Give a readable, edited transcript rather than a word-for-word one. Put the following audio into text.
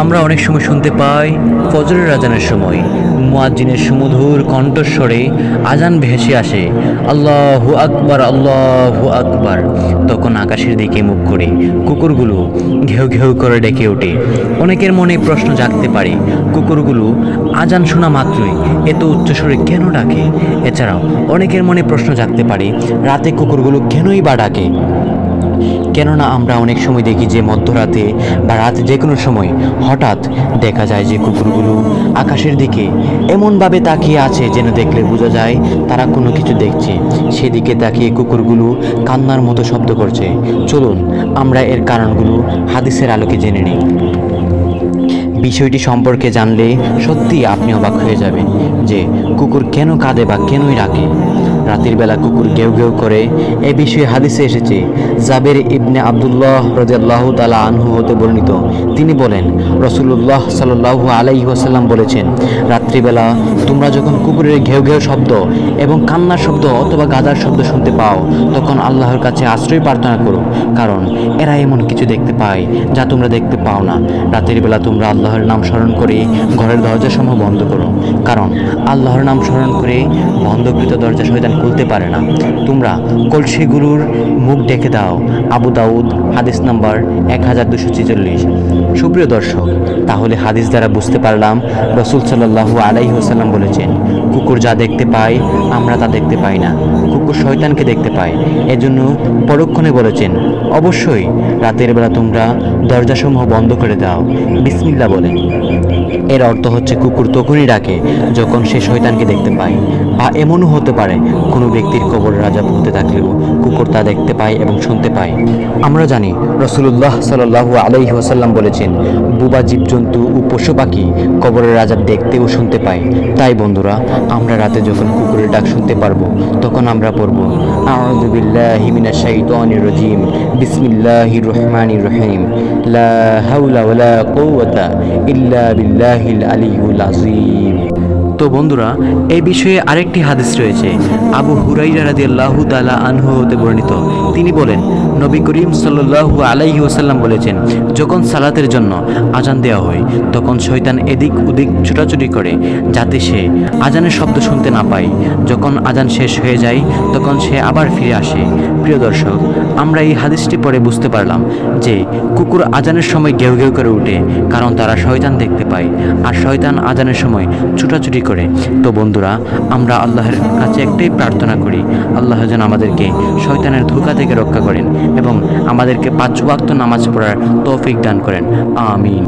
আমরা অনেক সময় শুনতে পাই ফজরের আজানের সময় মুয়াজ্জিনের সুমধুর কণ্ঠস্বরে আজান ভেসে আসে, আল্লাহু আকবার, আল্লাহু আকবার। তখন আকাশের দিকে মুখ করে কুকুরগুলো ঘেউ ঘেউ করে ডেকে ওঠে। অনেকের মনে প্রশ্ন জাগতে পারে, কুকুরগুলো আজান শোনা মাত্রই এত উচ্চস্বরে কেন ডাকে? এছাড়াও অনেকের মনে প্রশ্ন জাগতে পারে, রাতে কুকুরগুলো কেনই বা ডাকে? কেননা আমরা অনেক সময় দেখি যে মধ্যরাতে বা রাতে যে কোনো সময় হঠাৎ দেখা যায় যে কুকুরগুলো আকাশের দিকে এমনভাবে তাকিয়ে আছে যেন দেখলে বোঝা যায় তারা কোনো কিছু দেখছে। সেদিকে তাকিয়ে কুকুরগুলো কান্নার মতো শব্দ করছে। চলুন আমরা এর কারণগুলো হাদিসের আলোকে জেনে নিই। বিষয়টি সম্পর্কে জানলে সত্যি আপনি অবাক হয়ে যাবেন যে কুকুর কেন কাঁদে বা কেনই ডাকে। রাতের বেলা কুকুর ঘেউ ঘেউ করে এ বিষয়ে হাদিসে এসেছে। জাবের ইবনে আব্দুল্লাহ রাদিয়াল্লাহু তাআলা আনহু হতে বর্ণিত, তিনি বলেন, রাসূলুল্লাহ সাল্লাল্লাহু আলাইহি ওয়াসাল্লাম বলেছেন, রাত্রিবেলা তোমরা যখন কুকুরের ঘেউ ঘেউ শব্দ এবং কান্নার শব্দ অথবা গাদার শব্দ শুনতে পাও, তখন আল্লাহর কাছে আশ্রয় প্রার্থনা করো, কারণ এরা এমন কিছু দেখতে পায় যা তোমরা দেখতে পাও না। রাতের বেলা তোমরা আল্লাহর নাম স্মরণ করে ঘরের দরজাসমূহ বন্ধ করো, কারণ আল্লাহর নাম স্মরণ করে বন্ধকৃত দরজা শয়তান খুলতে পারে না। তোমরা কলসিগুলোর মুখ ডেকে দাও। আবু দাউদ হাদিস নাম্বার 1246। সুপ্রিয় দর্শক, তাহলে হাদিস দ্বারা বুঝতে পারলাম রাসূল সাল্লাল্লাহু আলাইহি ওয়াসাল্লাম বলেছেন, কুকুর যা দেখতে পায় আমরা তা দেখতে পাই না। কুকুর শয়তানকে দেখতে পায়। এজন্য পরক্ষণে বলেছেন, অবশ্যই রাতের বেলা তোমরা দরজাসমূহ বন্ধ করে দাও, বিসমিল্লাহ বলে। এর অর্থ হচ্ছে কুকুর তখনই ডাকে যখন সে শয়তানকে দেখতে পায়। বা এমনও হতে পারে কোনো ব্যক্তির কবরের আযাব হতে থাকলেও কুকুর তা দেখতে পায় এবং শুনতে পায়। আমরা জানি রাসূলুল্লাহ সাল্লাল্লাহু আলাইহি ওয়াসাল্লাম বলেছেন, বুবা জীবজন্তু ও পশু পাখি কবরের আযাব দেখতে ও শুনতে পায়। তাই বন্ধুরা, আমরা রাতে যখন কুকুরের ডাক শুনতে পারবো তখন আমরা পড়ব, আউযু বিল্লাহি মিনাশ শাইতানির রাজিম, বিসমিল্লাহির রহমানির রহিম, লা হাওলা ওয়ালা কুওয়াতা ইল্লা বিল্লাহিল আলিয়্যুল আযীম। তো বন্ধুরা, এই বিষয়ে আরেকটি হাদিস রয়েছে। আবু হুরাইরা রাদিয়াল্লাহু তাআলা আনহু হতে বর্ণিত, তিনি বলেন, নবী করিম সাল্লাল্লাহু আলাইহি ওয়াসাল্লাম বলেছেন, যখন সালাতের জন্য আজান দেওয়া হয় তখন শয়তান এদিক ওদিক ছুটাছুটি করে যাতে সে আজানের শব্দ শুনতে না পায়। যখন আজান শেষ হয়ে যায় তখন সে আবার ফিরে আসে। প্রিয় দর্শক, আমরা এই হাদিসটি পড়ে বুঝতে পারলাম যে কুকুর আজানের সময় ঘেউ ঘেউ করে ওঠে কারণ তারা শয়তান দেখতে পায়, আর শয়তান আজানের সময় ছুটাছুটি করে। তো বন্ধুরা, আমরা আল্লাহর কাছে একটাই প্রার্থনা করি, আল্লাহ যেন আমাদেরকে শয়তানের ধোঁকা থেকে রক্ষা করেন এবং আমাদেরকে 5 ওয়াক্ত নামাজ পড়ার তৌফিক দান করেন। আমিন।